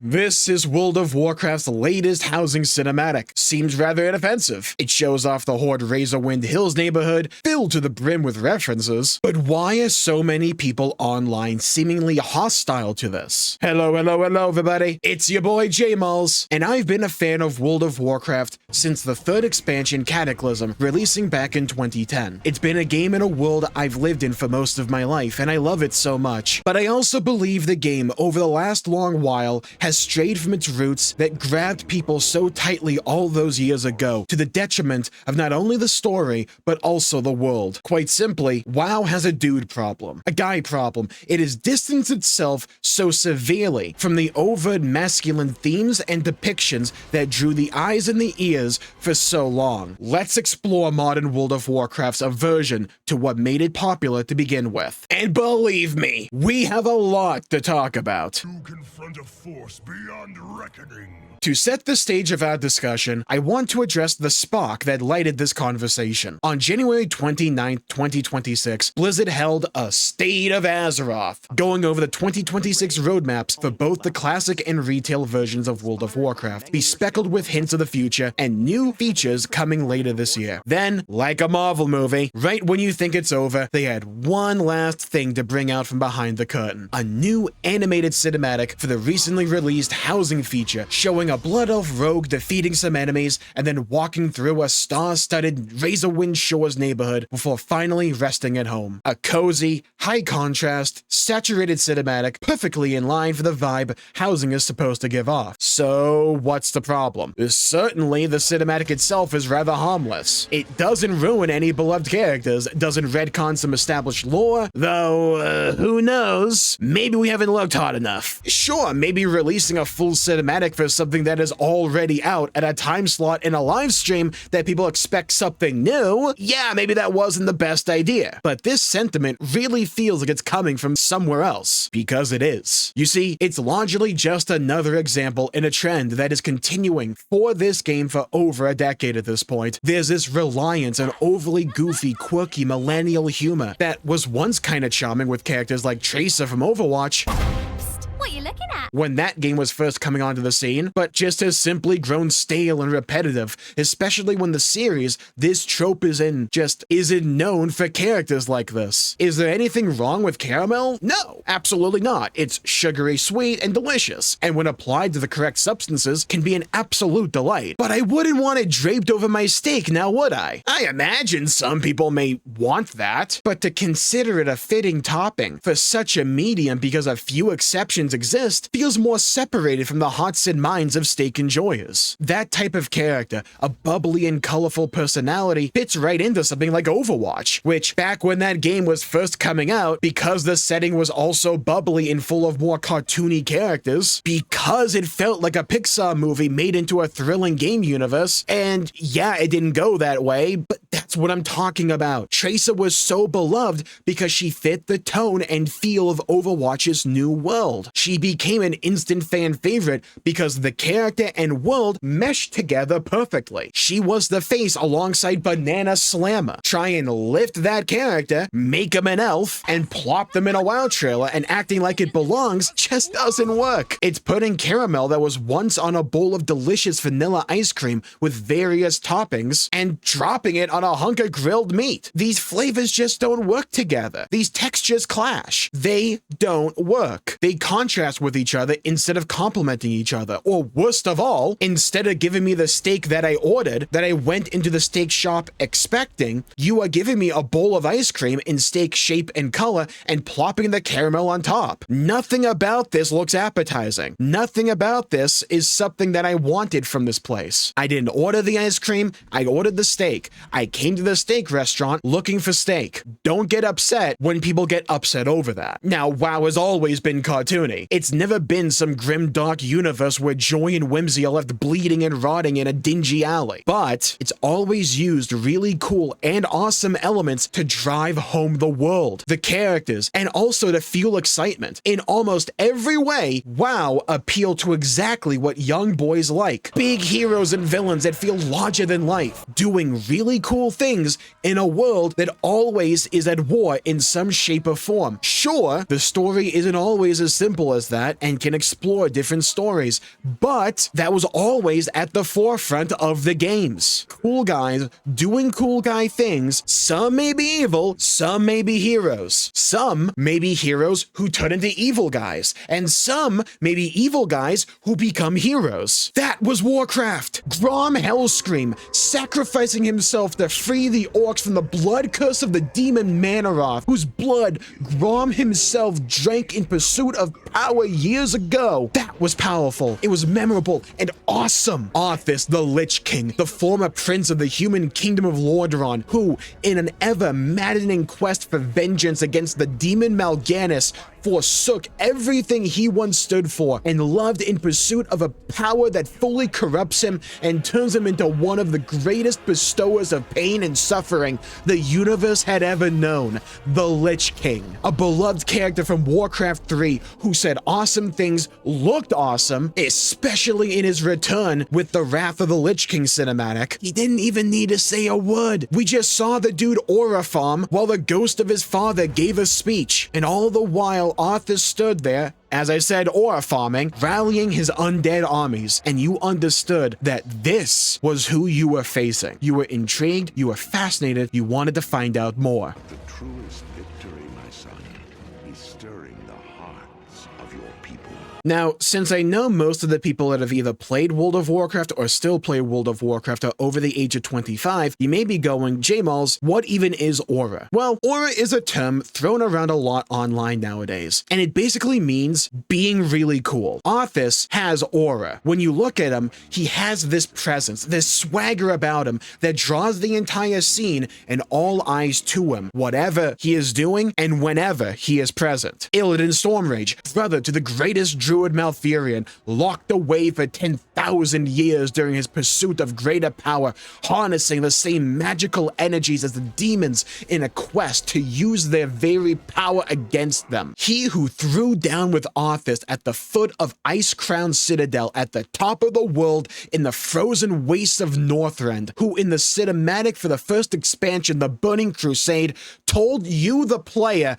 This is World of Warcraft's latest housing cinematic. Seems rather inoffensive. It shows off the Horde Razorwind Hills neighborhood, filled to the brim with references. But why are so many people online seemingly hostile to this? Hello everybody. It's your boy Jmulls, and I've been a fan of World of Warcraft since the third expansion Cataclysm, releasing back in 2010. It's been a game and a world I've lived in for most of my life, and I love it so much. But I also believe the game, over the last long while, has strayed from its roots that grabbed people so tightly all those years ago, to the detriment of not only the story, but also the world. Quite simply, WoW has a dude problem, a guy problem. It has distanced itself so severely from the overt masculine themes and depictions that drew the eyes and the ears for so long. Let's explore modern World of Warcraft's aversion to what made it popular to begin with. And believe me, we have a lot to talk about. To confront a force beyond reckoning. To set the stage of our discussion, I want to address the spark that lighted this conversation. On January 29th, 2026, Blizzard held a State of Azeroth, going over the 2026 roadmaps for both the classic and retail versions of World of Warcraft, bespeckled with hints of the future and new features coming later this year. Then, like a Marvel movie, right when you think it's over, they had one last thing to bring out from behind the curtain. A new animated cinematic for the recently released housing feature, showing a Blood Elf rogue defeating some enemies and then walking through a star-studded Razorwind Shores neighborhood before finally resting at home. A cozy, high-contrast, saturated cinematic perfectly in line for the vibe housing is supposed to give off. So, what's the problem? Certainly, the cinematic itself is rather harmless. It doesn't ruin any beloved characters, doesn't retcon some established lore, though, who knows? Maybe we haven't looked hard enough. Sure, maybe releasing a full cinematic for something that is already out at a time slot in a live stream that people expect something new, yeah, maybe that wasn't the best idea. But this sentiment really feels like it's coming from somewhere else, because it is. You see, it's largely just another example in a trend that is continuing for this game for over a decade at this point. There's this reliance on overly goofy, quirky millennial humor that was once kind of charming with characters like Tracer from Overwatch, what you looking at? when that game was first coming onto the scene, but just has simply grown stale and repetitive, especially when the series this trope is in just isn't known for characters like this. Is there anything wrong with caramel? No, absolutely not. It's sugary sweet and delicious, and when applied to the correct substances, can be an absolute delight. But I wouldn't want it draped over my steak, now would I? I imagine some people may want that, but to consider it a fitting topping for such a medium because a few exceptions exist feels more separated from the hearts and minds of steak enjoyers. That type of character, a bubbly and colorful personality, fits right into something like Overwatch, which back when that game was first coming out, because the setting was also bubbly and full of more cartoony characters, because it felt like a Pixar movie made into a thrilling game universe, and yeah, it didn't go that way, but that's what I'm talking about. Tracer was so beloved because she fit the tone and feel of Overwatch's new world. She became an instant fan favorite because the character and world meshed together perfectly. She was the face alongside Banana Slammer. Try and lift that character, make him an elf, and plop them in a WoW trailer and acting like it belongs just doesn't work. It's putting caramel that was once on a bowl of delicious vanilla ice cream with various toppings and dropping it on a hunk of grilled meat. These flavors just don't work together. These textures clash. They don't work. They contrast with each other instead of complementing each other. Or worst of all, instead of giving me the steak that I ordered, that I went into the steak shop expecting, you are giving me a bowl of ice cream in steak shape and color and plopping the caramel on top. Nothing about this looks appetizing. Nothing about this is something that I wanted from this place. I didn't order the ice cream, I ordered the steak. I came to the steak restaurant looking for steak. Don't get upset when people get upset over that. Now, WoW has always been cartoony. It's never been some grim dark universe where joy and whimsy are left bleeding and rotting in a dingy alley. But it's always used really cool and awesome elements to drive home the world, the characters, and also to fuel excitement. In almost every way, WoW appealed to exactly what young boys like. Big heroes and villains that feel larger than life, doing really cool things in a world that always is at war in some shape or form. Sure, the story isn't always as simple as that and can explore different stories, but that was always at the forefront of the games. Cool guys doing cool guy things. Some may be evil, some may be heroes. Some may be heroes who turn into evil guys, and some may be evil guys who become heroes. That was Warcraft. Grom Hellscream sacrificing himself to free the orcs from the blood curse of the demon Manaroth, whose blood Grom himself drank in pursuit of power years ago. That was powerful. It was memorable and awesome. Arthas, the Lich King, the former prince of the human kingdom of Lordaeron, who, in an ever-maddening quest for vengeance against the demon Mal'Ganis, forsook everything he once stood for and loved in pursuit of a power that fully corrupts him and turns him into one of the greatest bestowers of pain and suffering the universe had ever known, the Lich King. A beloved character from Warcraft 3 who said awesome things, looked awesome, especially in his return with the Wrath of the Lich King cinematic. He didn't even need to say a word. We just saw the dude aura farm while the ghost of his father gave a speech, and all the while Arthas stood there, as I said, aura farming, rallying his undead armies, and you understood that this was who you were facing. You were intrigued, you were fascinated, you wanted to find out more. The truest victory, my son, is stirring the hearts of your people. Now, since I know most of the people that have either played World of Warcraft or still play World of Warcraft are over the age of 25, you may be going, Jmulls, what even is aura? Well, aura is a term thrown around a lot online nowadays, and it basically means being really cool. Arthas has aura. When you look at him, he has this presence, this swagger about him that draws the entire scene and all eyes to him, whatever he is doing and whenever he is present. Illidan Stormrage, brother to the greatest druid Malfurion, locked away for 10,000 years during his pursuit of greater power, harnessing the same magical energies as the demons in a quest to use their very power against them. He who threw down with Arthas at the foot of Ice Crown Citadel at the top of the world in the frozen wastes of Northrend, who in the cinematic for the first expansion, the Burning Crusade, told you, the player,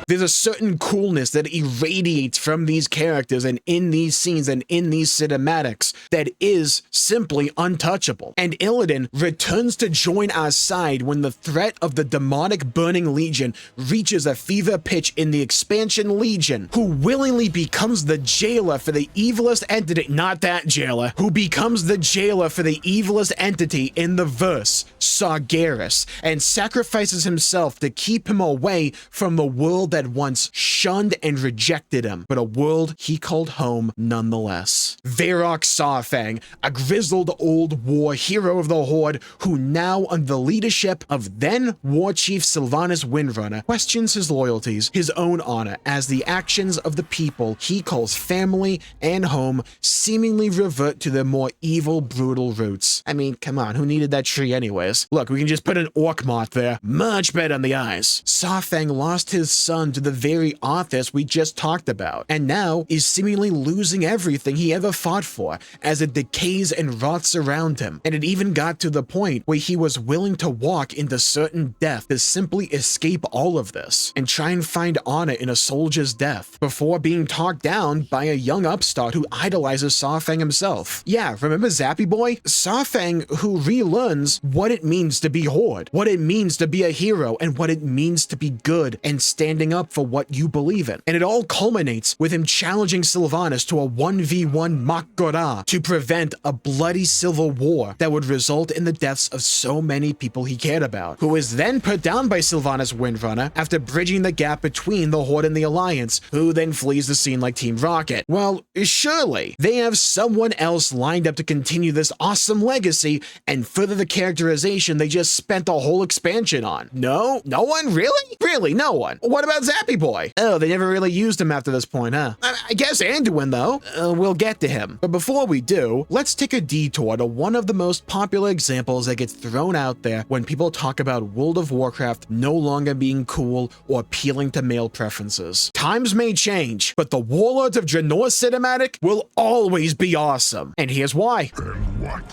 there's a certain coolness that irradiates from these characters and in these scenes and in these cinematics that is simply untouchable. And Illidan returns to join our side when the threat of the demonic Burning Legion reaches a fever pitch in the expansion Legion, who willingly becomes the jailer for the evilest entity, not that jailer, who becomes the jailer for the evilest entity in the verse, Sargeras, and sacrifices himself to keep him away from the world that once shunned and rejected him, but a world he called home nonetheless. Varrock Saurfang, a grizzled old war hero of the Horde, who now under the leadership of then War Chief Sylvanas Windrunner, questions his loyalties, his own honor, as the actions of the people he calls family and home seemingly revert to their more evil, brutal roots. I mean, come on, who needed that tree anyways? Look, we can just put an orc moth there. Much better on the eyes. Saurfang lost his son to the very Arthas we just talked about, and now is seemingly losing everything he ever fought for as it decays and rots around him. And it even got to the point where he was willing to walk into certain death to simply escape all of this and try and find honor in a soldier's death before being talked down by a young upstart who idolizes Saurfang himself. Yeah, remember Zappy Boy? Saurfang, who relearns what it means to be Horde, what it means to be a hero, and what it means to be good and standing up for what you believe in. And it all culminates with him challenging Sylvanas to a 1v1 Mak'gora to prevent a bloody civil war that would result in the deaths of so many people he cared about, who is then put down by Sylvanas Windrunner after bridging the gap between the Horde and the Alliance, who then flees the scene like Team Rocket. Well, surely they have someone else lined up to continue this awesome legacy and further the characterization they just spent a whole expansion on. No? No one? Really? Really, no one? What about Zappy Boy? Oh, they never really used him after this point, huh? I guess Anduin, though. We'll get to him. But before we do, let's take a detour to one of the most popular examples that gets thrown out there when people talk about World of Warcraft no longer being cool or appealing to male preferences. Times may change, but the Warlords of Draenor cinematic will always be awesome. And here's why. And what,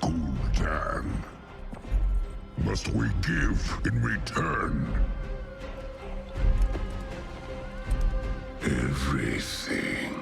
Gul'dan, must we give in return? Everything.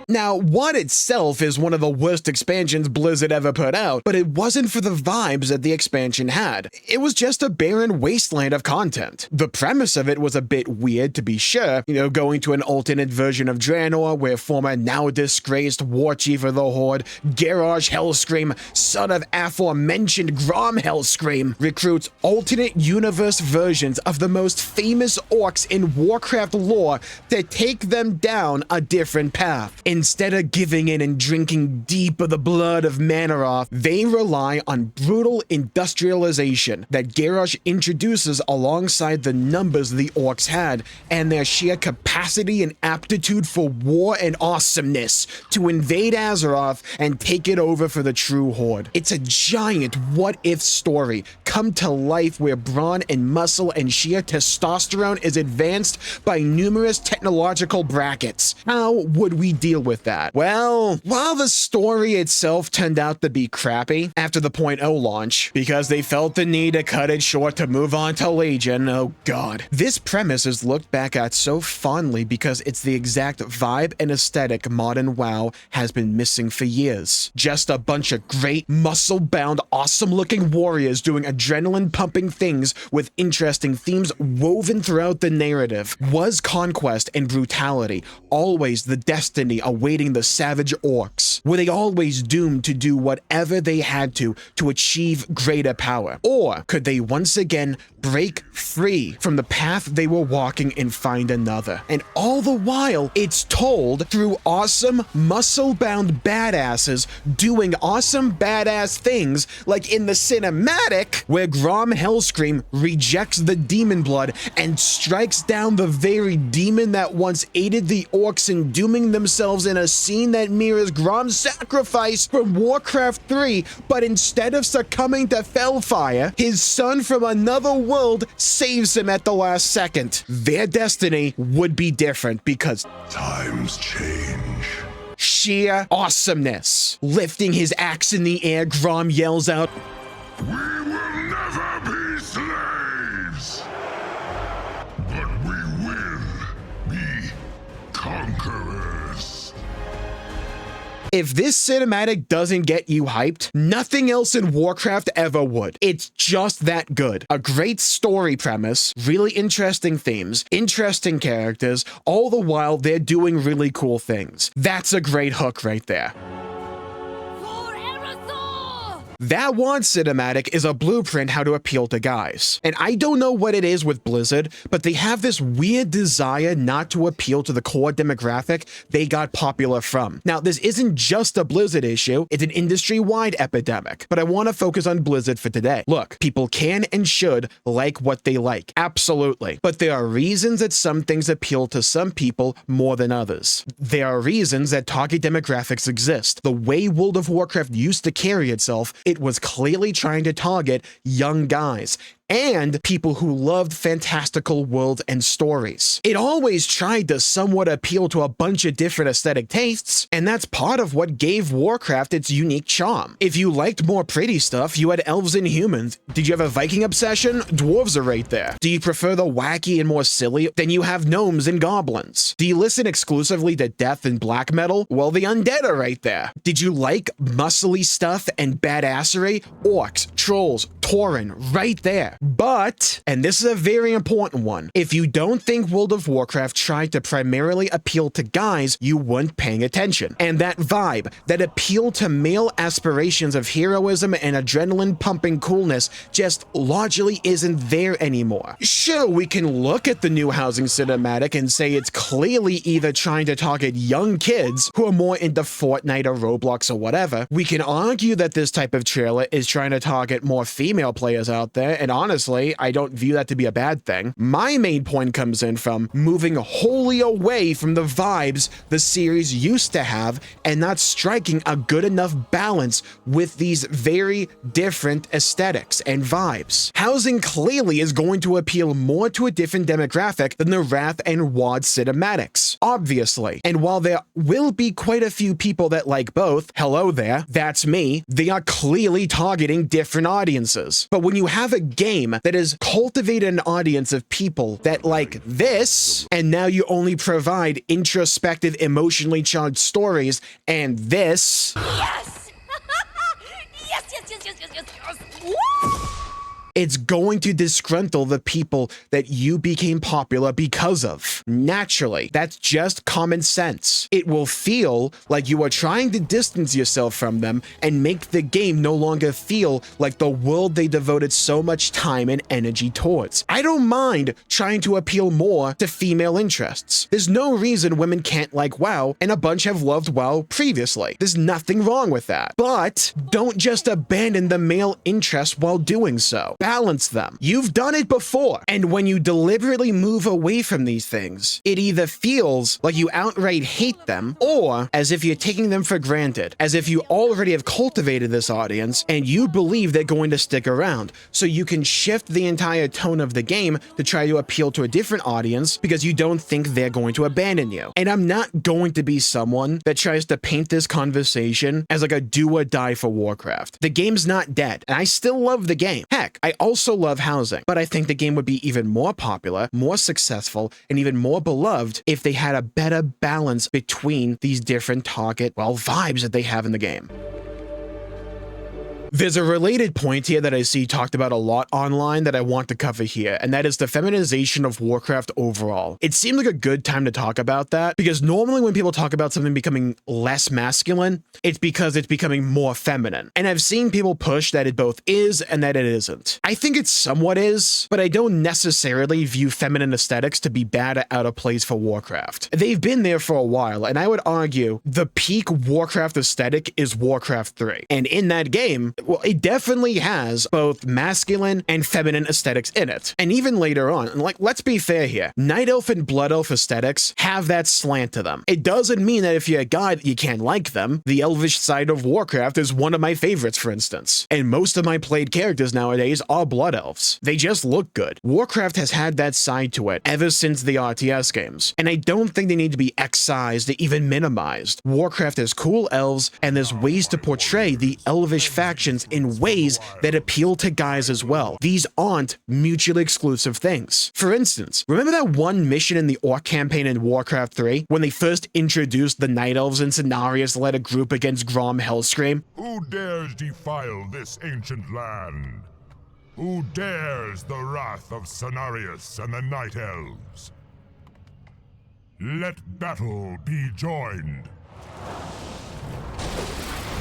Now, 1 itself is one of the worst expansions Blizzard ever put out, but it wasn't for the vibes that the expansion had. It was just a barren wasteland of content. The premise of it was a bit weird, to be sure, going to an alternate version of Draenor where former now disgraced War Chief of the Horde, Garrosh Hellscream, son of aforementioned Grom Hellscream, recruits alternate universe versions of the most famous orcs in Warcraft lore to take them down a different path. Instead of giving in and drinking deep of the blood of Manaroth, they rely on brutal industrialization that Garrosh introduces alongside the numbers the orcs had and their sheer capacity and aptitude for war and awesomeness to invade Azeroth and take it over for the true Horde. It's a giant what-if story come to life where brawn and muscle and sheer testosterone is advanced by numerous technological brackets. How would we deal with that? Well, while the story itself turned out to be crappy after the .0 launch, because they felt the need to cut it short to move on to Legion, oh god. This premise is looked back at so fondly because it's the exact vibe and aesthetic modern WoW has been missing for years. Just a bunch of great, muscle-bound, awesome-looking warriors doing adrenaline-pumping things with interesting themes woven throughout the narrative. Was conquest and brutality always the destiny awaiting the savage orcs? Were they always doomed to do whatever they had to achieve greater power? Or could they once again break free from the path they were walking and find another? And all the while, it's told through awesome, muscle-bound badasses doing awesome, badass things, like in the cinematic, where Grom Hellscream rejects the demon blood and strikes down the very demon that once aided the orcs in dooming themselves in a scene that mirrors Grom's sacrifice from Warcraft 3, but instead of succumbing to Fellfire, his son from another world saves him at the last second. Their destiny would be different because Times change. sheer awesomeness. Lifting his axe in the air, Grom yells out, We will never be slaves, but we will be conquerors. if this cinematic doesn't get you hyped, nothing else in Warcraft ever would. It's just that good. A great story premise, really interesting themes, interesting characters, all the while they're doing really cool things. That's a great hook right there. That WoD cinematic is a blueprint how to appeal to guys. And I don't know what it is with Blizzard, but they have this weird desire not to appeal to the core demographic they got popular from. Now, this isn't just a Blizzard issue, it's an industry-wide epidemic, but I want to focus on Blizzard for today. Look, people can and should like what they like, absolutely. But there are reasons that some things appeal to some people more than others. There are reasons that target demographics exist. The way World of Warcraft used to carry itself, it was clearly trying to target young guys and people who loved fantastical worlds and stories. It always tried to somewhat appeal to a bunch of different aesthetic tastes, and that's part of what gave Warcraft its unique charm. If you liked more pretty stuff, you had elves and humans. Did you have a Viking obsession? Dwarves are right there. Do you prefer the wacky and more silly? Then you have gnomes and goblins. Do you listen exclusively to death and black metal? Well, the undead are right there. Did you like muscly stuff and badassery? Orcs, trolls, Tauren, right there. But, and this is a very important one, if you don't think World of Warcraft tried to primarily appeal to guys, you weren't paying attention. And that vibe, that appeal to male aspirations of heroism and adrenaline-pumping coolness just largely isn't there anymore. Sure, we can look at the new housing cinematic and say it's clearly either trying to target young kids who are more into Fortnite or Roblox or whatever. We can argue that this type of trailer is trying to target more female female players out there, and honestly, I don't view that to be a bad thing. My main point comes in from moving wholly away from the vibes the series used to have and not striking a good enough balance with these very different aesthetics and vibes. Housing clearly is going to appeal more to a different demographic than the Wrath and WoD cinematics, obviously. And while there will be quite a few people that like both, hello there, that's me, they are clearly targeting different audiences. But when you have a game that has cultivated an audience of people that like this, and now you only provide introspective, emotionally charged stories, and this, Yes! yes! Woo! it's going to disgruntle the people that you became popular because of. Naturally, that's just common sense. It will feel like you are trying to distance yourself from them and make the game no longer feel like the world they devoted so much time and energy towards. I don't mind trying to appeal more to female interests. There's no reason women can't like WoW, and a bunch have loved WoW previously. There's nothing wrong with that. But don't just abandon the male interest while doing so. Balance them. You've done it before. And when you deliberately move away from these things, it either feels like you outright hate them, or as if you're taking them for granted, as if you already have cultivated this audience and you believe they're going to stick around. So you can shift the entire tone of the game to try to appeal to a different audience because you don't think they're going to abandon you. And I'm not going to be someone that tries to paint this conversation as like a do or die for Warcraft. The game's not dead, and I still love the game. Heck, I also love housing, but I think the game would be even more popular, more successful, and even more beloved if they had a better balance between these different target, well, vibes that they have in the game. There's a related point here that I see talked about a lot online that I want to cover here, and that is the feminization of Warcraft overall. It seemed like a good time to talk about that, because normally when people talk about something becoming less masculine, it's because it's becoming more feminine. And I've seen people push that it both is and that it isn't. I think it somewhat is, but I don't necessarily view feminine aesthetics to be bad or out of place for Warcraft. They've been there for a while, and I would argue the peak Warcraft aesthetic is Warcraft 3. And in that game, well, it definitely has both masculine and feminine aesthetics in it. And even later on, and like, let's be fair here, Night Elf and Blood Elf aesthetics have that slant to them. It doesn't mean that if you're a guy that you can't like them. The elvish side of Warcraft is one of my favorites, for instance. And most of my played characters nowadays are Blood Elves. They just look good. Warcraft has had that side to it ever since the RTS games. And I don't think they need to be excised or even minimized. Warcraft has cool elves, and there's ways to portray the elvish factions in ways that appeal to guys as well. These aren't mutually exclusive things. For instance, remember that one mission in the Orc campaign in Warcraft 3 when they first introduced the Night Elves and Cenarius led a group against Grom Hellscream? Who dares defile this ancient land? Who dares the wrath of Cenarius and the Night Elves? Let battle be joined.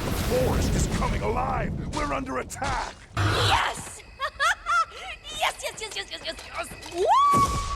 The forest is coming alive! We're under attack! Yes! yes! Woo!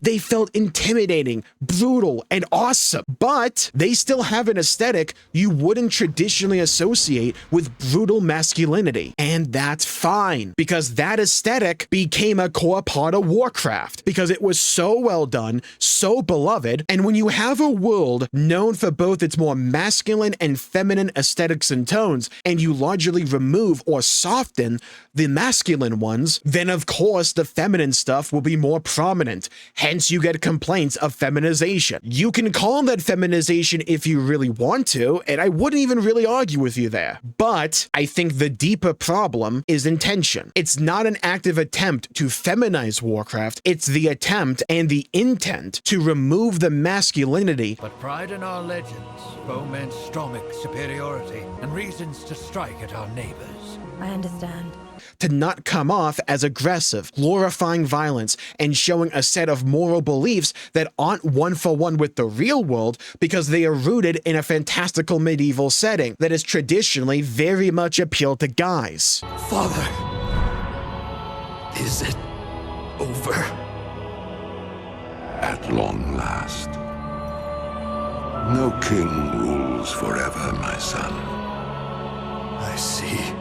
They felt intimidating, brutal, and awesome, but they still have an aesthetic you wouldn't traditionally associate with brutal masculinity. And that's fine, because that aesthetic became a core part of Warcraft, because it was so well done, so beloved, and when you have a world known for both its more masculine and feminine aesthetics and tones, and you largely remove or soften the masculine ones, then of course the feminine stuff will be more prominent. Hence you get complaints of feminization. You can call that feminization if you really want to, and I wouldn't even really argue with you there. But I think the deeper problem is intention. It's not an active attempt to feminize Warcraft, it's the attempt and the intent to remove the masculinity. But pride in our legends foments stromic superiority and reasons to strike at our neighbors. I understand. To not come off as aggressive, glorifying violence, and showing a set of moral beliefs that aren't one for one with the real world because they are rooted in a fantastical medieval setting that has traditionally very much appealed to guys. Father, is it over? At long last. No king rules forever, my son. I see.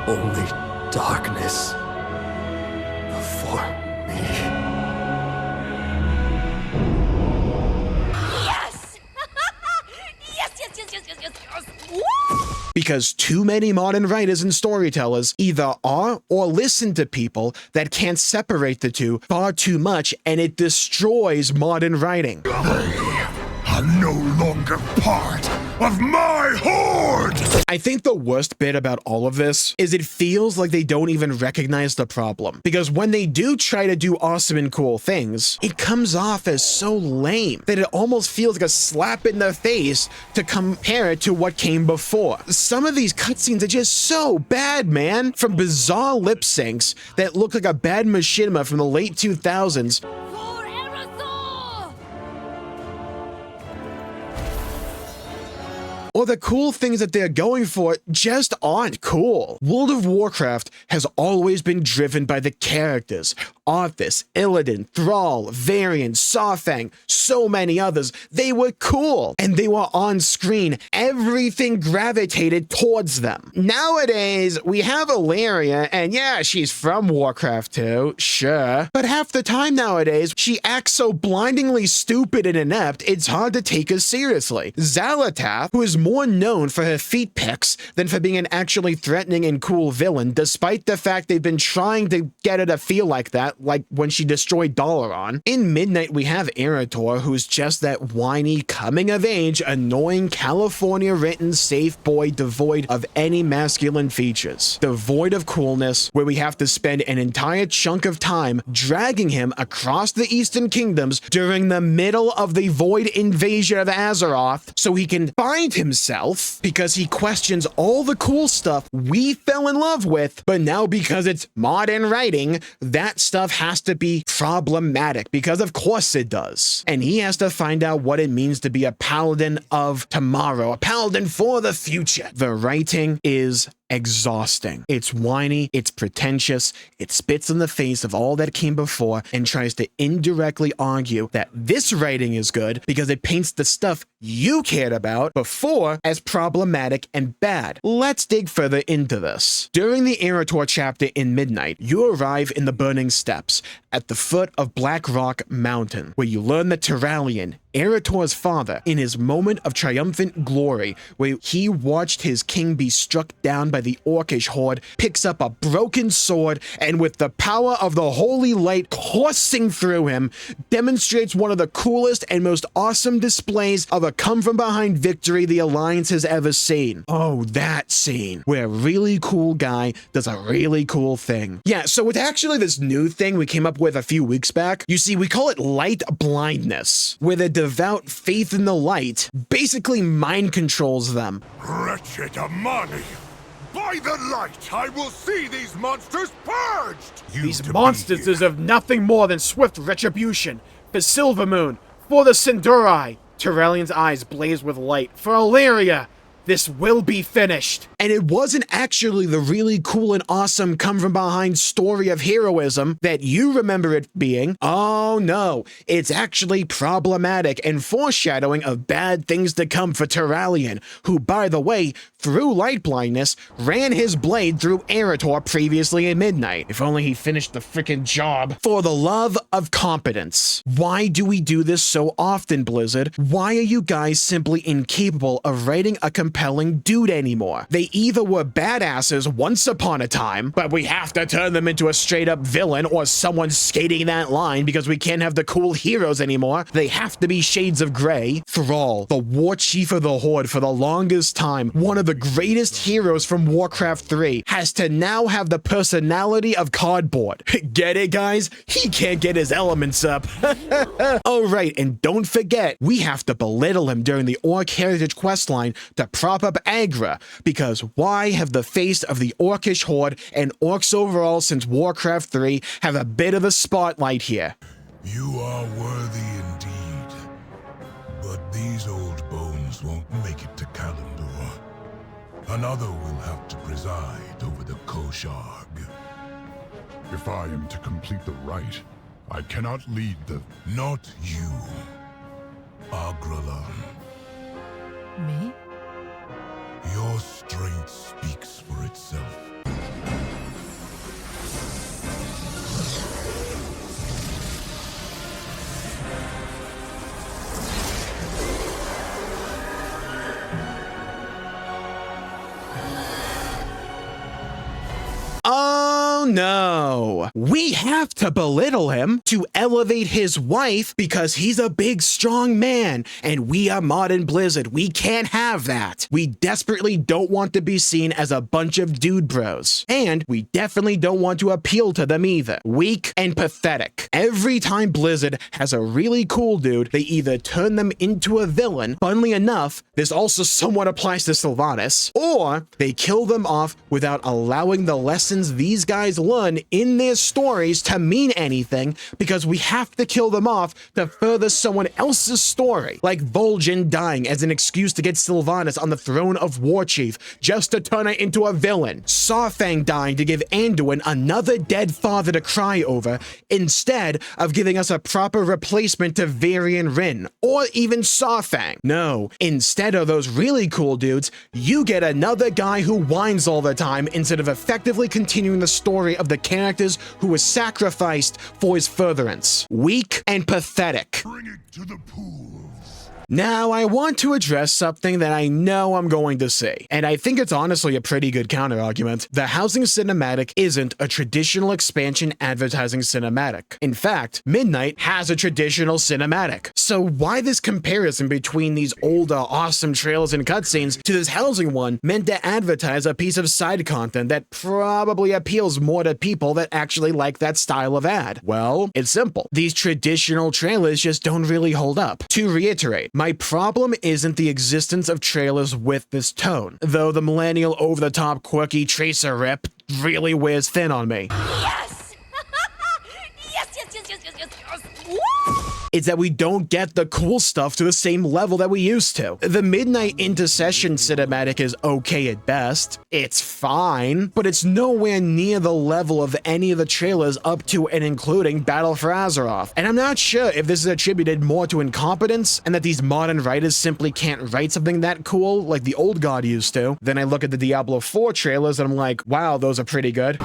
Only darkness before me. Yes! yes! Woo! Because too many modern writers and storytellers either are or listen to people that can't separate the two far too much, and it destroys modern writing. I'm no longer part of my horde! I think the worst bit about all of this is it feels like they don't even recognize the problem. Because when they do try to do awesome and cool things, it comes off as so lame that it almost feels like a slap in the face to compare it to what came before. Some of these cutscenes are just so bad, man. From bizarre lip syncs that look like a bad machinima from the late 2000s or the cool things that they're going for just aren't cool. World of Warcraft has always been driven by the characters. Arthas, Illidan, Thrall, Varian, Saurfang, so many others. They were cool, and they were on screen. Everything gravitated towards them. Nowadays, we have Illyria, and yeah, she's from Warcraft 2, sure. But half the time nowadays, she acts so blindingly stupid and inept, it's hard to take her seriously. Xal'atath, who is more known for her feet pics than for being an actually threatening and cool villain, despite the fact they've been trying to get her to feel like that, like when she destroyed Dalaran. In Midnight, we have Eretor, who's just that whiny, coming-of-age, annoying, California-written safe boy devoid of any masculine features. Devoid of coolness, where we have to spend an entire chunk of time dragging him across the Eastern Kingdoms during the middle of the Void invasion of Azeroth so he can find himself because he questions all the cool stuff we fell in love with, but now because it's modern writing, that stuff has to be problematic, because of course it does. And he has to find out what it means to be a paladin of tomorrow, a paladin for the future. The writing is exhausting. It's whiny, it's pretentious, it spits in the face of all that came before and tries to indirectly argue that this writing is good because it paints the stuff you cared about before as problematic and bad. Let's dig further into this. During the Eretor chapter in Midnight, you arrive in the Burning Steppes at the foot of Black Rock Mountain, where you learn that Turalyon, Eretor's father, in his moment of triumphant glory, where he watched his king be struck down by the Orcish horde, picks up a broken sword and with the power of the holy light coursing through him, demonstrates one of the coolest and most awesome displays of a come-from-behind victory the Alliance has ever seen. Oh, that scene, where a really cool guy does a really cool thing. Yeah, so it's actually this new thing we came up with a few weeks back. You see, we call it light blindness, where the devout faith in the light basically mind controls them. Wretched Amani! By the light, I will see these monsters purged! These monsters deserve nothing more than swift retribution. For Silvermoon, for the Sindurai. Turalyon's eyes blaze with light. For Illyria, this will be finished. And it wasn't actually the really cool and awesome come-from-behind story of heroism that you remember it being. Oh no, it's actually problematic and foreshadowing of bad things to come for Turalyon, who, by the way, through light blindness, ran his blade through Eretor previously in Midnight. If only he finished the frickin' job. For the love of competence. Why do we do this so often, Blizzard? Why are you guys simply incapable of writing a compelling dude anymore? They either were badasses once upon a time, but we have to turn them into a straight-up villain or someone skating that line because we can't have the cool heroes anymore. They have to be shades of gray. Thrall, the war chief of the Horde for the longest time, one of the greatest heroes from Warcraft 3, has to now have the personality of cardboard. Get it, guys? He can't get his elements up. Oh, right, and don't forget, we have to belittle him during the Orc Heritage questline to prop up Agra, because why have the face of the Orcish Horde and Orcs overall since Warcraft 3 have a bit of a spotlight here? You are worthy indeed, but these old bones won't make it to Kalimdor. Another will have to preside over the Kosharg. If I am to complete the rite, I cannot lead the... Not you, Agralan. Me? Your strength speaks for itself. no. We have to belittle him to elevate his wife because he's a big, strong man, and we are modern Blizzard. We can't have that. We desperately don't want to be seen as a bunch of dude bros, and we definitely don't want to appeal to them either. Weak and pathetic. Every time Blizzard has a really cool dude, they either turn them into a villain, funnily enough, this also somewhat applies to Sylvanas, or they kill them off without allowing the lessons these guys learn in their stories to mean anything, because we have to kill them off to further someone else's story, like Vol'jin dying as an excuse to get Sylvanas on the throne of Warchief just to turn her into a villain, Saurfang dying to give Anduin another dead father to cry over instead of giving us a proper replacement to Varian Rin, or even Saurfang. No, instead of those really cool dudes, you get another guy who whines all the time instead of effectively continuing the story of the characters who were sacrificed for his furtherance. Weak and pathetic. Bring it to the pools. Now, I want to address something that I know I'm going to say, and I think it's honestly a pretty good counter-argument. The housing cinematic isn't a traditional expansion advertising cinematic. In fact, Midnight has a traditional cinematic. So why this comparison between these older, awesome trailers and cutscenes to this housing one meant to advertise a piece of side content that probably appeals more to people that actually like that style of ad? Well, it's simple. These traditional trailers just don't really hold up. To reiterate, my problem isn't the existence of trailers with this tone, though the millennial over-the-top quirky Tracer rip really wears thin on me. Yes! yes! Woo! It's that we don't get the cool stuff to the same level that we used to. The Midnight Intercession cinematic is okay at best. It's fine, but it's nowhere near the level of any of the trailers up to and including Battle for Azeroth. And I'm not sure if this is attributed more to incompetence and that these modern writers simply can't write something that cool like the old god used to. Then I look at the Diablo 4 trailers and I'm like, wow, those are pretty good.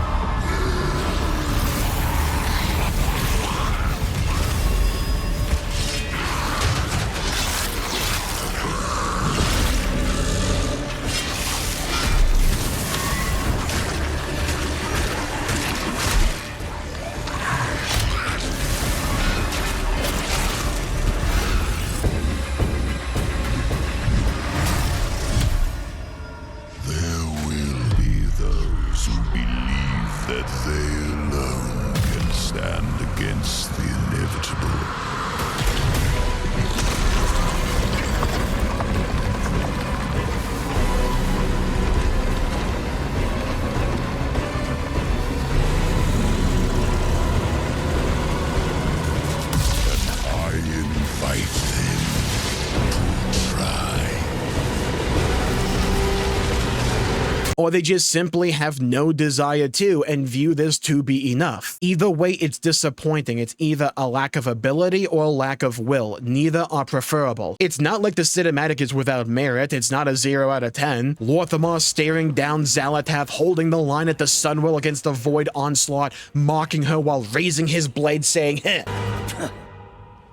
Or they just simply have no desire to and view this to be enough. Either way, it's disappointing. It's either a lack of ability or a lack of will. Neither are preferable. It's not like the cinematic is without merit. It's not a 0 out of 10. Lorthamar staring down Xalatath, holding the line at the Sunwell against the Void Onslaught, mocking her while raising his blade, saying, heh.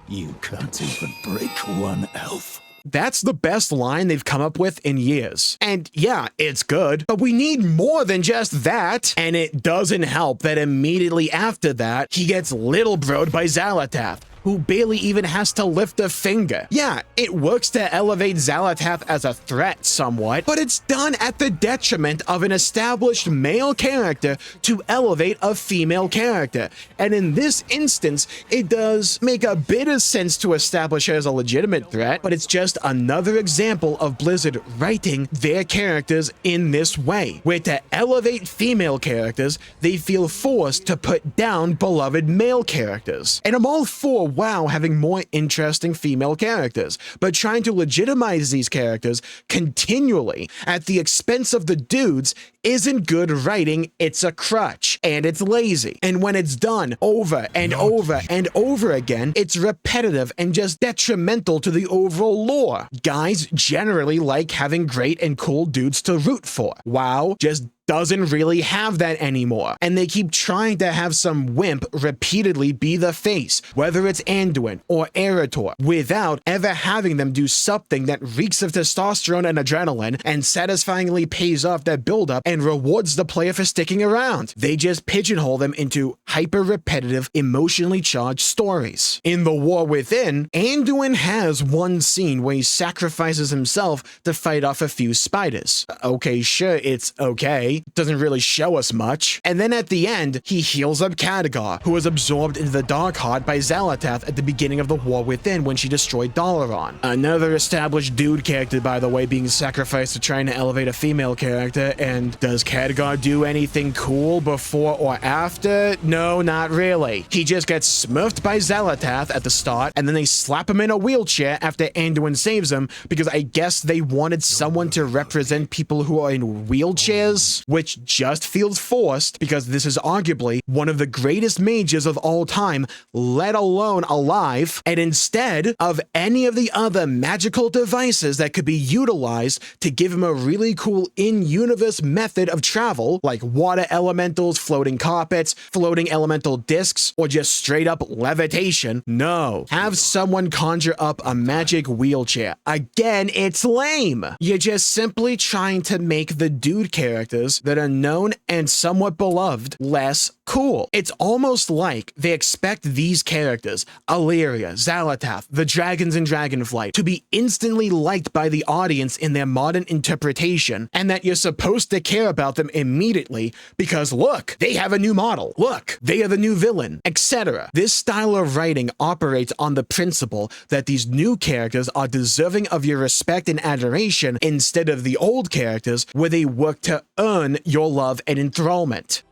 You can't even break one elf. That's the best line they've come up with in years. And yeah, it's good, but we need more than just that. And it doesn't help that immediately after that, he gets little broed by Xalatath, who barely even has to lift a finger. Yeah, it works to elevate Xalatath as a threat somewhat, but it's done at the detriment of an established male character to elevate a female character. And in this instance, it does make a bit of sense to establish her as a legitimate threat, but it's just another example of Blizzard writing their characters in this way, where to elevate female characters, they feel forced to put down beloved male characters. And I'm all for WoW having more interesting female characters, but trying to legitimize these characters continually at the expense of the dudes isn't good writing. It's a crutch, and it's lazy. And when it's done over and over and over again, it's repetitive and just detrimental to the overall lore. Guys generally like having great and cool dudes to root for. WoW just doesn't really have that anymore, and they keep trying to have some wimp repeatedly be the face, whether it's Anduin or Eretor, without ever having them do something that reeks of testosterone and adrenaline and satisfyingly pays off their buildup and rewards the player for sticking around. They just pigeonhole them into hyper-repetitive, emotionally charged stories. In The War Within, Anduin has one scene where he sacrifices himself to fight off a few spiders. Okay, sure, it's okay. Doesn't really show us much. And then at the end, he heals up Khadgar, who was absorbed into the Darkheart by Xal'atath at the beginning of The War Within when she destroyed Dalaran. Another established dude character, by the way, being sacrificed to trying to elevate a female character. And does Khadgar do anything cool before or after? No, not really. He just gets smurfed by Xal'atath at the start, and then they slap him in a wheelchair after Anduin saves him, because I guess they wanted someone to represent people who are in wheelchairs, which just feels forced because this is arguably one of the greatest mages of all time, let alone alive, and instead of any of the other magical devices that could be utilized to give him a really cool in-universe method of travel, like water elementals, floating carpets, floating elemental discs, or just straight up levitation, no. Have someone conjure up a magic wheelchair. Again, it's lame. You're just simply trying to make the dude characters that are known and somewhat beloved less cool. It's almost like they expect these characters, Illyria, Xal'atath, the dragons in Dragonflight, to be instantly liked by the audience in their modern interpretation, and that you're supposed to care about them immediately because look, they have a new model. Look, they are the new villain, etc. This style of writing operates on the principle that these new characters are deserving of your respect and adoration instead of the old characters where they work to earn your love and enthrallment.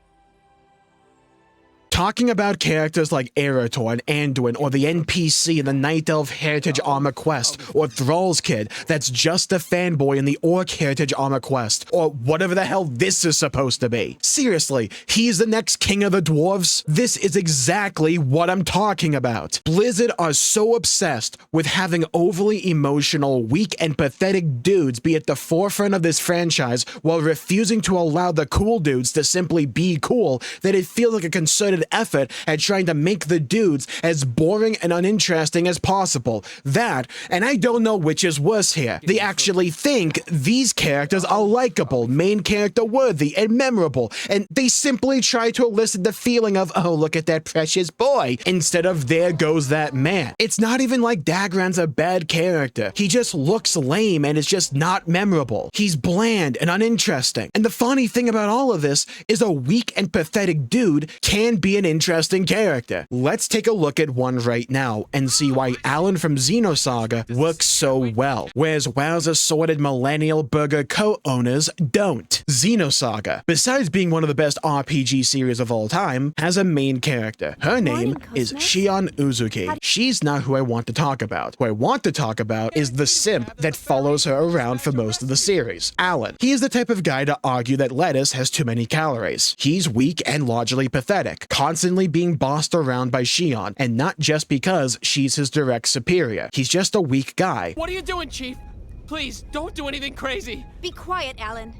Talking about characters like Eretor and Anduin, or the NPC in the Night Elf Heritage Armor Quest, or Thrall's Kid that's just a fanboy in the Orc Heritage Armor Quest, or whatever the hell this is supposed to be. Seriously, he's the next king of the dwarves? This is exactly what I'm talking about. Blizzard are so obsessed with having overly emotional, weak, and pathetic dudes be at the forefront of this franchise while refusing to allow the cool dudes to simply be cool that it feels like a concerted effort at trying to make the dudes as boring and uninteresting as possible. That, and I don't know which is worse here. They actually think these characters are likable, main character worthy, and memorable, and they simply try to elicit the feeling of, oh, look at that precious boy, instead of there goes that man. It's not even like Dagran's a bad character. He just looks lame and is just not memorable. He's bland and uninteresting. And the funny thing about all of this is a weak and pathetic dude can be an interesting character. Let's take a look at one right now and see why Alan from Xenosaga works so well, whereas WoW's assorted millennial burger co-owners don't. Xenosaga, besides being one of the best RPG series of all time, has a main character. Her name is Shion Uzuki. She's not who I want to talk about. Who I want to talk about is the simp that follows her around for most of the series, Alan. He is the type of guy to argue that lettuce has too many calories. He's weak and largely pathetic, constantly being bossed around by Shion, and not just because she's his direct superior. He's just a weak guy. What are you doing, Chief? Please, don't do anything crazy. Be quiet, Alan.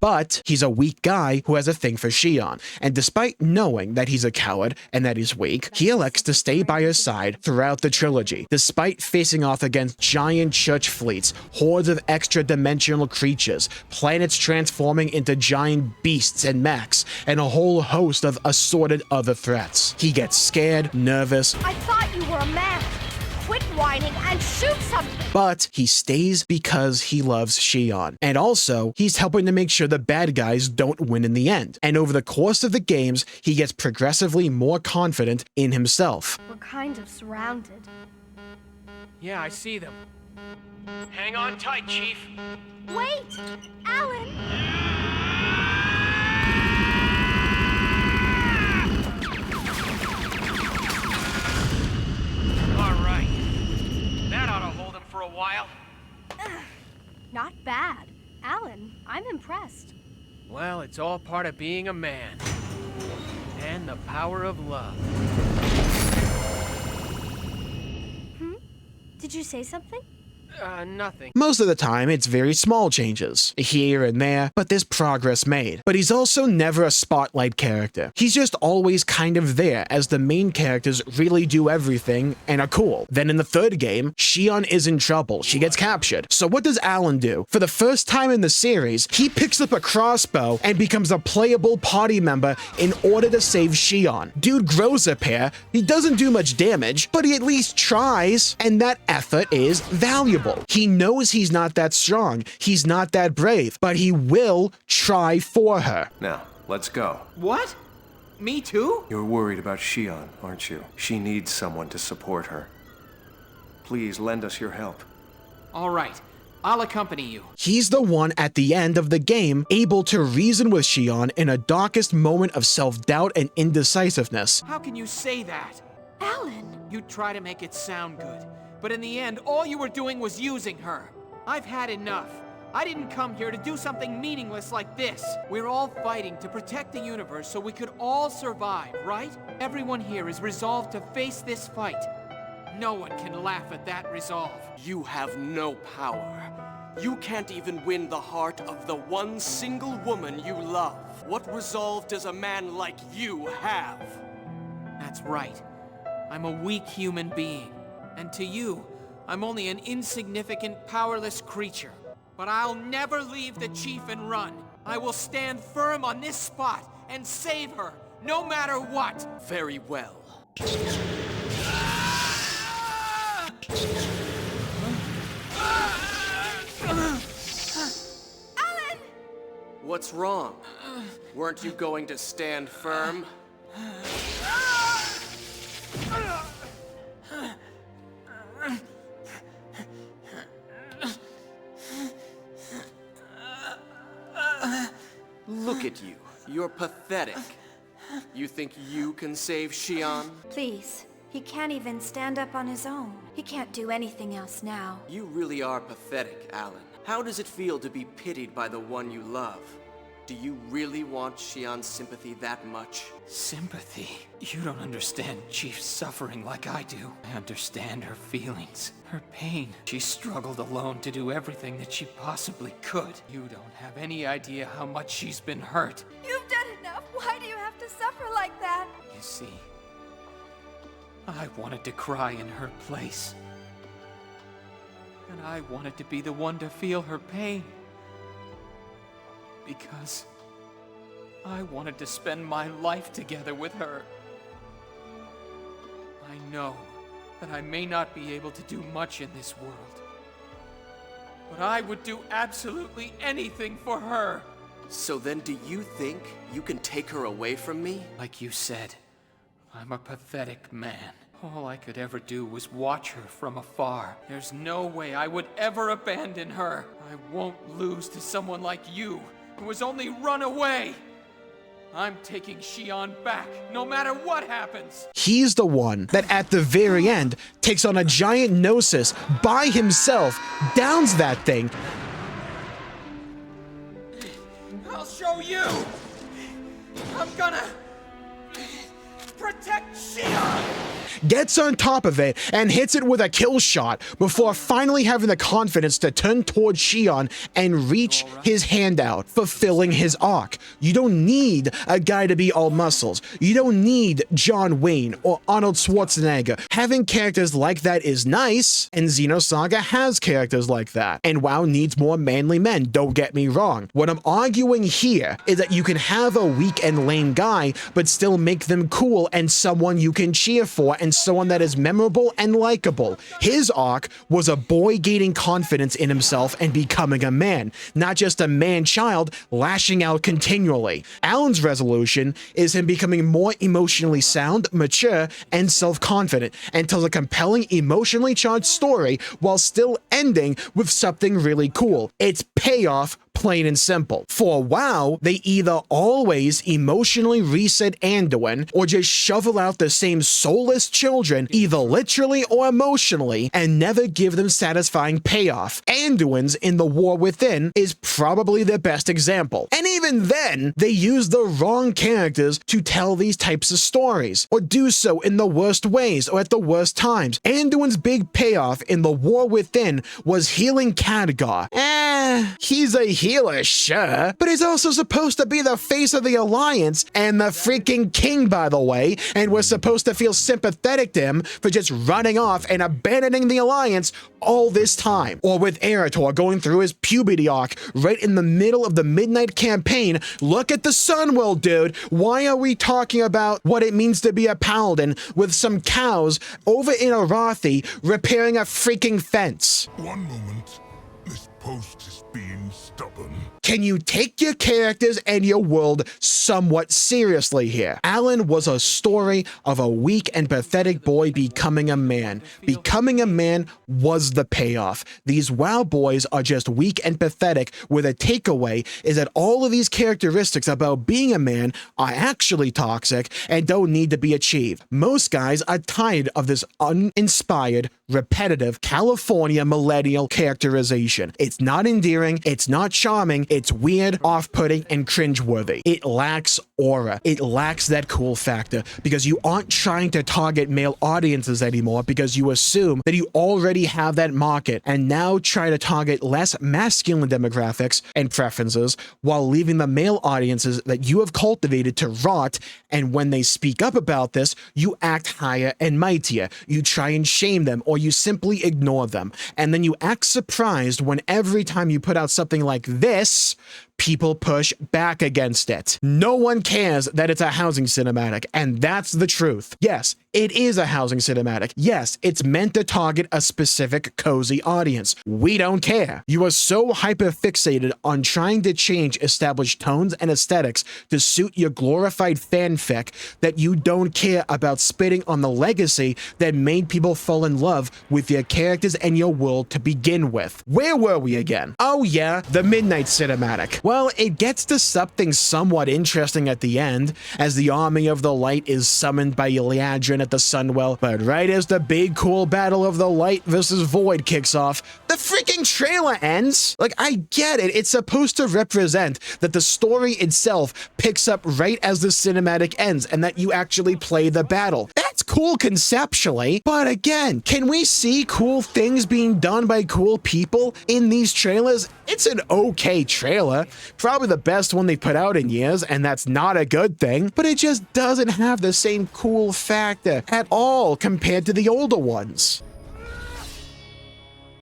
But he's a weak guy who has a thing for Shion, and despite knowing that he's a coward and that he's weak, he elects to stay by her side throughout the trilogy, despite facing off against giant church fleets, hordes of extra-dimensional creatures, planets transforming into giant beasts and mechs, and a whole host of assorted other threats. He gets scared, nervous. I thought you were a man. Quit whining and shoot something. But he stays because he loves Shion. And also, he's helping to make sure the bad guys don't win in the end. And over the course of the games, he gets progressively more confident in himself. We're kind of surrounded. Yeah, I see them. Hang on tight, Chief. Wait! Alan! All right. That ought to hold him for a while. Not bad. Alan, I'm impressed. Well, it's all part of being a man. And the power of love. Did you say something? Nothing. Most of the time, it's very small changes, here and there, but there's progress made. But he's also never a spotlight character. He's just always kind of there, as the main characters really do everything and are cool. Then in the third game, Shion is in trouble. She gets captured. So what does Alan do? For the first time in the series, he picks up a crossbow and becomes a playable party member in order to save Shion. Dude grows a pair, he doesn't do much damage, but he at least tries, and that effort is valuable. He knows he's not that strong, he's not that brave, but he will try for her. Now, let's go. What? Me too? You're worried about Shion, aren't you? She needs someone to support her. Please lend us your help. All right, I'll accompany you. He's the one at the end of the game able to reason with Shion in a darkest moment of self-doubt and indecisiveness. How can you say that? Alan! You try to make it sound good, but in the end, all you were doing was using her. I've had enough. I didn't come here to do something meaningless like this. We're all fighting to protect the universe so we could all survive, right? Everyone here is resolved to face this fight. No one can laugh at that resolve. You have no power. You can't even win the heart of the one single woman you love. What resolve does a man like you have? That's right. I'm a weak human being. And to you, I'm only an insignificant, powerless creature. But I'll never leave the chief and run. I will stand firm on this spot and save her, no matter what. Very well. Alan! What's wrong? Weren't you going to stand firm? Look at you. You're pathetic. You think you can save Shion? Please. He can't even stand up on his own. He can't do anything else now. You really are pathetic, Alan. How does it feel to be pitied by the one you love? Do you really want Shion's sympathy that much? Sympathy? You don't understand Chief's suffering like I do. I understand her feelings, her pain. She struggled alone to do everything that she possibly could. You don't have any idea how much she's been hurt. You've done enough. Why do you have to suffer like that? You see, I wanted to cry in her place. And I wanted to be the one to feel her pain. Because I wanted to spend my life together with her. I know that I may not be able to do much in this world, but I would do absolutely anything for her. So then do you think you can take her away from me? Like you said, I'm a pathetic man. All I could ever do was watch her from afar. There's no way I would ever abandon her. I won't lose to someone like you, who has only run away. I'm taking Shion back, no matter what happens. He's the one that at the very end takes on a giant Gnosis by himself, downs that thing. I'll show you. I'm gonna protect Shion. Gets on top of it and hits it with a kill shot before finally having the confidence to turn towards Shion and reach his hand out, fulfilling his arc. You don't need a guy to be all muscles. You don't need John Wayne or Arnold Schwarzenegger. Having characters like that is nice, and Xenosaga has characters like that. And WoW needs more manly men, don't get me wrong. What I'm arguing here is that you can have a weak and lame guy, but still make them cool and someone you can cheer for and someone that is memorable and likable. His arc was a boy gaining confidence in himself and becoming a man, not just a man-child lashing out continually. Alan's resolution is him becoming more emotionally sound, mature, and self-confident, and tells a compelling, emotionally charged story while still ending with something really cool. It's payoff plain and simple. For WoW, they either always emotionally reset Anduin or just shovel out the same soulless children, either literally or emotionally, and never give them satisfying payoff. Anduin's in The War Within is probably the best example. And even then, they use the wrong characters to tell these types of stories, or do so in the worst ways or at the worst times. Anduin's big payoff in The War Within was healing Khadgar. He's a healer, sure, but he's also supposed to be the face of the Alliance and the freaking king, by the way, and we're supposed to feel sympathetic to him for just running off and abandoning the Alliance all this time. Or with Eretor going through his puberty arc right in the middle of the Midnight campaign. Look at the Sunwell, dude. Why are we talking about what it means to be a paladin with some cows over in Arathi repairing a freaking fence? One moment. This post is being stubborn. Can you take your characters and your world somewhat seriously here? Alan was a story of a weak and pathetic boy becoming a man. Becoming a man was the payoff. These WoW boys are just weak and pathetic, where the takeaway is that all of these characteristics about being a man are actually toxic and don't need to be achieved. Most guys are tired of this uninspired, repetitive California millennial characterization. It's not endearing, it's not charming, it's weird, off-putting, and cringeworthy. It lacks aura. It lacks that cool factor because you aren't trying to target male audiences anymore because you assume that you already have that market and now try to target less masculine demographics and preferences while leaving the male audiences that you have cultivated to rot, and when they speak up about this, you act higher and mightier. You try and shame them or you simply ignore them. And then you act surprised when every time you put out something like this, people push back against it. No one cares that it's a housing cinematic, and that's the truth. Yes, it is a housing cinematic. Yes, it's meant to target a specific cozy audience. We don't care. You are so hyper-fixated on trying to change established tones and aesthetics to suit your glorified fanfic that you don't care about spitting on the legacy that made people fall in love with your characters and your world to begin with. Where were we again? Oh yeah, the Midnight cinematic. Well, it gets to something somewhat interesting at the end, as the Army of the Light is summoned by Liadrin at the Sunwell, but right as the big cool battle of the Light versus Void kicks off, the freaking trailer ends. Like, I get it, it's supposed to represent that the story itself picks up right as the cinematic ends, and that you actually play the battle. That's cool conceptually, but again, can we see cool things being done by cool people in these trailers? It's an okay trailer. Probably the best one they've put out in years, and that's not a good thing, but it just doesn't have the same cool factor at all compared to the older ones.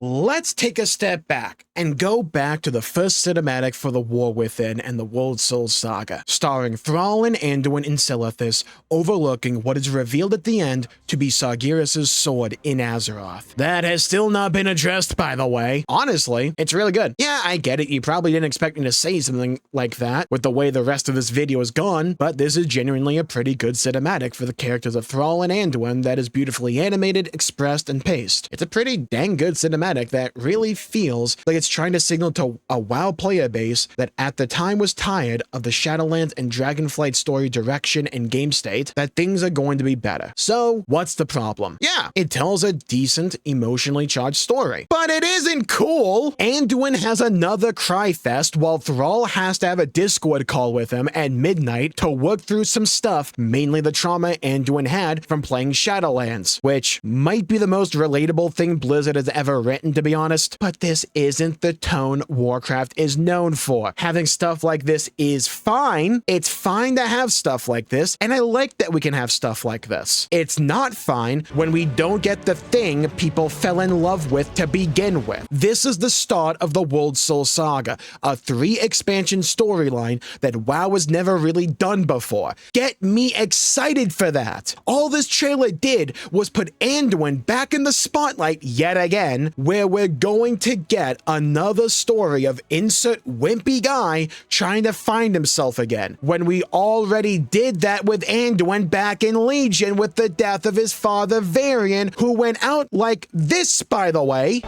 Let's take a step back and go back to the first cinematic for The War Within and the World Soul Saga, starring Thrall and Anduin in Silithus, overlooking what is revealed at the end to be Sargeras' sword in Azeroth. That has still not been addressed, by the way. Honestly, it's really good. Yeah, I get it, you probably didn't expect me to say something like that with the way the rest of this video is gone, but this is genuinely a pretty good cinematic for the characters of Thrall and Anduin that is beautifully animated, expressed, and paced. It's a pretty dang good cinematic that really feels like it's trying to signal to a WoW player base that at the time was tired of the Shadowlands and Dragonflight story direction and game state, that things are going to be better. So what's the problem? Yeah, it tells a decent, emotionally charged story, but it isn't cool. Anduin has another cry fest while Thrall has to have a Discord call with him at midnight to work through some stuff, mainly the trauma Anduin had from playing Shadowlands, which might be the most relatable thing Blizzard has ever written, to be honest, but this isn't the tone Warcraft is known for. Having stuff like this is fine. It's fine to have stuff like this, and I like that we can have stuff like this. It's not fine when we don't get the thing people fell in love with to begin with. This is the start of the World Soul Saga, a 3-expansion storyline that WoW has never really done before. Get me excited for that. All this trailer did was put Anduin back in the spotlight yet again, where we're going to get another story of insert wimpy guy trying to find himself again, when we already did that with Anduin back in Legion with the death of his father Varian, who went out like this, by the way.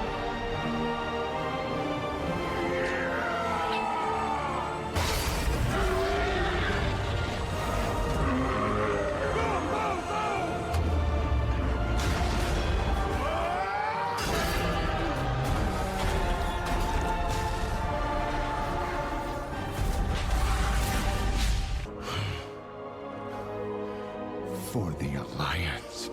for the Alliance.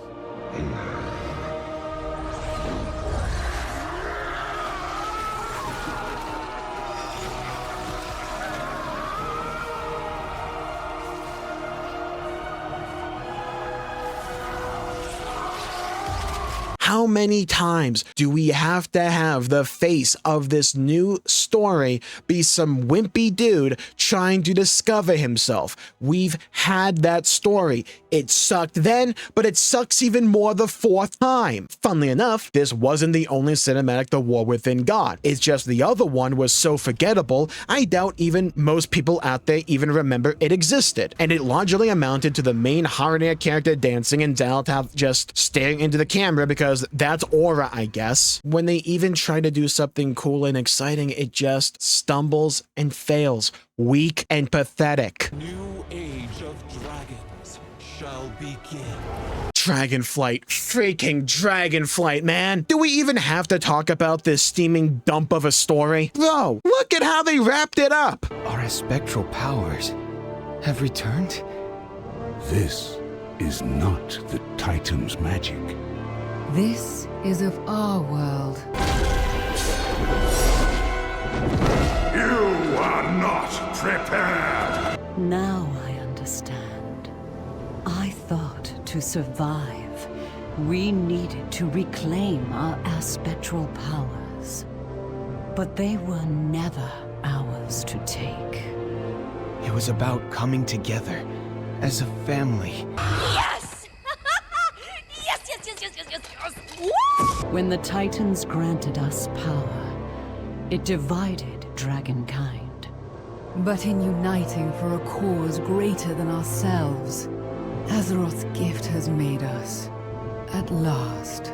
How many times do we have to have the face of this new story be some wimpy dude trying to discover himself? We've had that story. It sucked then, but it sucks even more the fourth time. Funnily enough, this wasn't the only cinematic The War Within got. It's just the other one was so forgettable, I doubt even most people out there even remember it existed. And it largely amounted to the main Harania character dancing and Daltath just staring into the camera because that's aura, I guess. When they even try to do something cool and exciting, it just stumbles and fails. Weak and pathetic. New age of dragons shall begin. Dragonflight. Freaking Dragonflight, man. Do we even have to talk about this steaming dump of a story? Bro, look at how they wrapped it up. Our spectral powers have returned? This is not the Titan's magic. This is of our world. You are not prepared! Now I understand. I thought to survive, we needed to reclaim our aspectral powers. But they were never ours to take. It was about coming together as a family. Yes! When the Titans granted us power, it divided dragonkind. But in uniting for a cause greater than ourselves, Azeroth's gift has made us, at last,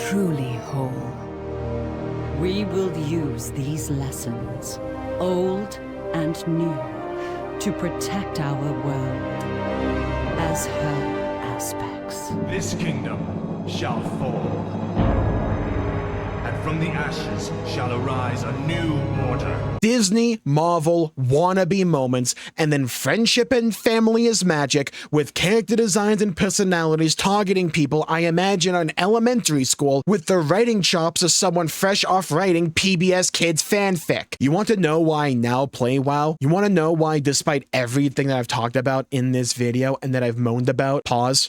truly whole. We will use these lessons, old and new, to protect our world as her aspects. This kingdom shall fall, and from the ashes shall arise a new order. Disney, Marvel, wannabe moments, and then friendship and family is magic, with character designs and personalities targeting people I imagine on elementary school with the writing chops of someone fresh off writing PBS Kids fanfic. You want to know why I now play WoW? You want to know why, despite everything that I've talked about in this video and that I've moaned about,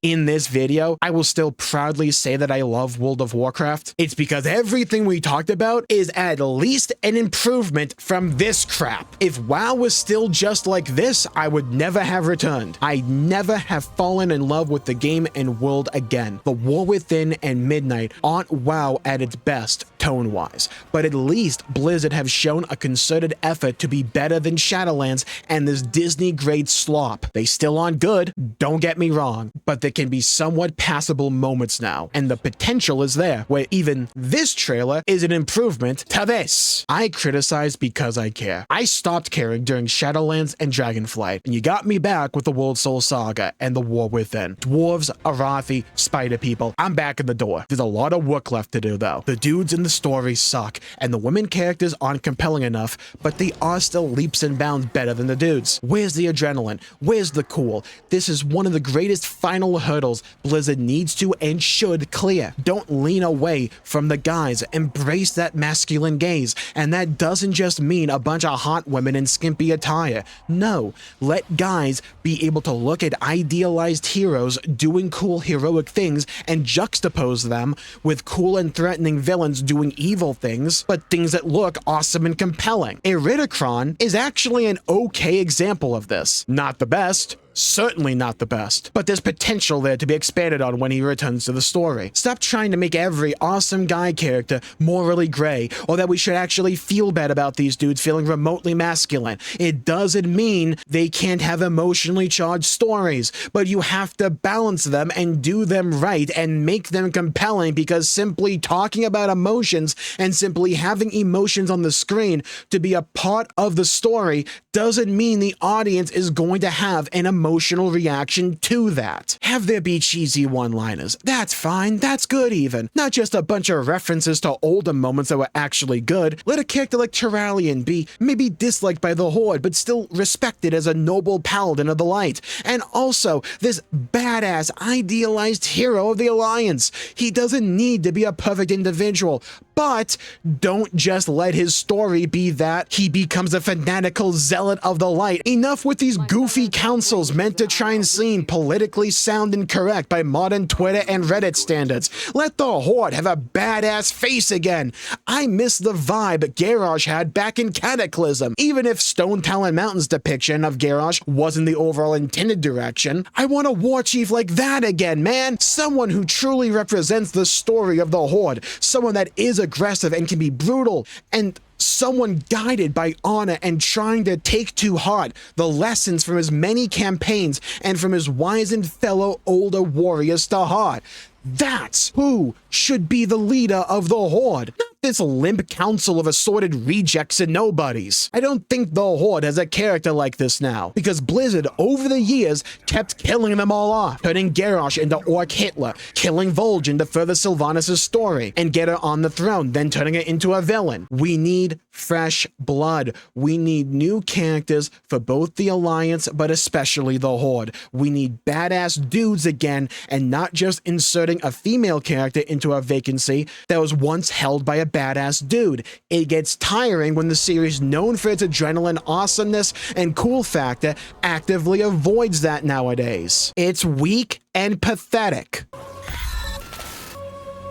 in this video, I will still proudly say that I love World of Warcraft? It's because everything we talked about is at least an improvement from this crap. If WoW was still just like this, I would never have returned. I'd never have fallen in love with the game and world again. The War Within and Midnight aren't WoW at its best, tone-wise, but at least Blizzard have shown a concerted effort to be better than Shadowlands and this Disney-grade slop. They still aren't good, don't get me wrong, but there can be somewhat passable moments now, and the potential is there, where even this trailer is an improvement to this. I criticize because I care. I stopped caring during Shadowlands and Dragonflight, and you got me back with the World Soul Saga and the War Within. Dwarves, Arathi, spider people, I'm back in the door. There's a lot of work left to do though. The dudes in the story suck, and the women characters aren't compelling enough, but they are still leaps and bounds better than the dudes. Where's the adrenaline? Where's the cool? This is one of the greatest final hurdles Blizzard needs to and should clear. Don't lean away from the guys. Embrace that masculine gaze, and that doesn't just mean a bunch of hot women in skimpy attire. No, let guys be able to look at idealized heroes doing cool heroic things and juxtapose them with cool and threatening villains doing evil things, but things that look awesome and compelling. Iridikron is actually an okay example of this. Not the best. Certainly not the best, but there's potential there to be expanded on when he returns to the story. Stop trying to make every awesome guy character morally gray, or that we should actually feel bad about these dudes feeling remotely masculine. It doesn't mean they can't have emotionally charged stories, but you have to balance them and do them right and make them compelling, because simply talking about emotions and simply having emotions on the screen to be a part of the story doesn't mean the audience is going to have an emotional emotional reaction to that. Have there be cheesy one-liners. That's fine, that's good even. Not just a bunch of references to older moments that were actually good. Let a character like Turalyon be maybe disliked by the Horde, but still respected as a noble paladin of the light. And also, this badass, idealized hero of the Alliance. He doesn't need to be a perfect individual, but don't just let his story be that he becomes a fanatical zealot of the light. Enough with these goofy councils meant to try and seem politically sound and correct by modern Twitter and Reddit standards. Let the Horde have a badass face again. I miss the vibe Garrosh had back in Cataclysm. Even if Stone Talon Mountain's depiction of Garrosh wasn't the overall intended direction, I want a war chief like that again, man. Someone who truly represents the story of the Horde. Someone that is aggressive and can be brutal, and someone guided by honor and trying to take to heart the lessons from his many campaigns and from his wizened fellow older warriors to heart. That's who should be the leader of the Horde, not this limp council of assorted rejects and nobodies. I don't think the Horde has a character like this now, because Blizzard over the years kept killing them all off, turning Garrosh into Orc Hitler, killing Vol'jin to further Sylvanas' story and get her on the throne, then turning her into a villain. We need fresh blood. We need new characters for both the Alliance, but especially the Horde. We need badass dudes again, and not just inserting a female character into a vacancy that was once held by a badass dude. It gets tiring when the series, known for its adrenaline awesomeness and cool factor, actively avoids that nowadays. It's weak and pathetic.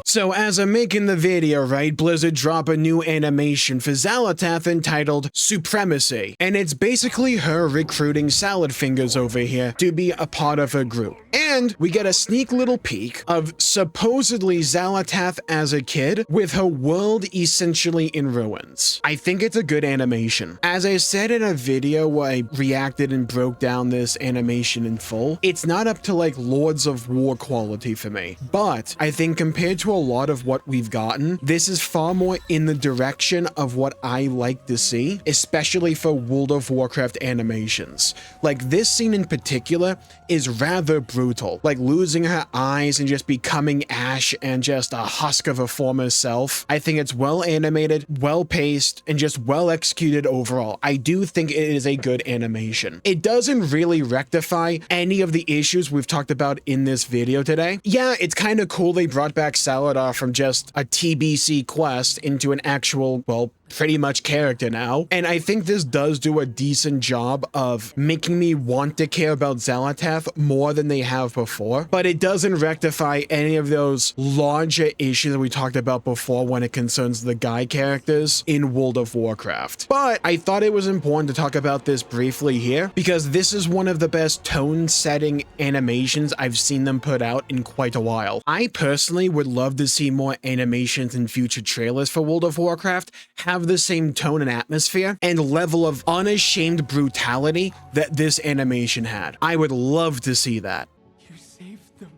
So as I'm making the video, right, Blizzard drop a new animation for Xal'atath entitled Supremacy, and it's basically her recruiting Salad Fingers over here to be a part of her group. And we get a sneak little peek of supposedly Xal'atath as a kid with her world essentially in ruins. I think it's a good animation. As I said in a video where I reacted and broke down this animation in full, it's not up to like Lords of War quality for me, but I think compared to a lot of what we've gotten, this is far more in the direction of what I like to see, especially for World of Warcraft animations. Like this scene in particular is rather brutal, like losing her eyes and just becoming ash and just a husk of her former self. I think it's well animated, well paced, and just well executed overall. I do think it is a good animation. It doesn't really rectify any of the issues we've talked about in this video today. Yeah, it's kind of cool they brought back Saladar from just a TBC quest into an actual, well, pretty much character now. And I think this does do a decent job of making me want to care about Xal'atath more than they have before, but it doesn't rectify any of those larger issues that we talked about before when it concerns the guy characters in World of Warcraft. But I thought it was important to talk about this briefly here because this is one of the best tone-setting animations I've seen them put out in quite a while. I personally would love to see more animations in future trailers for World of Warcraft have the same tone and atmosphere and level of unashamed brutality that this animation had. I would love to see that. You saved them.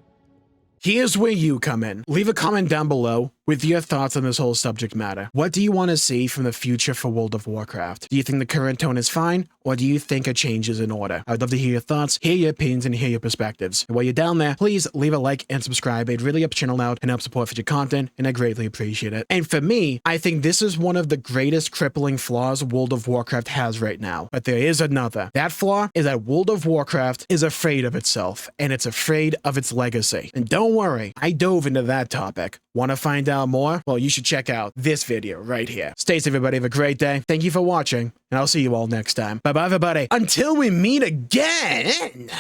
Here's where you come in. Leave a comment down below with your thoughts on this whole subject matter. What do you want to see from the future for World of Warcraft? Do you think the current tone is fine, or do you think a change is in order? I'd love to hear your thoughts, hear your opinions, and hear your perspectives. And while you're down there, please leave a like and subscribe. It really helps the channel out and helps support future content, and I greatly appreciate it. And for me, I think this is one of the greatest crippling flaws World of Warcraft has right now. But there is another. That flaw is that World of Warcraft is afraid of itself, and it's afraid of its legacy. And don't worry, I dove into that topic. Want to find out more? Well, you should check out this video right here. Stay safe, everybody. Have a great day. Thank you for watching, and I'll see you all next time. Bye-bye, everybody. Until we meet again!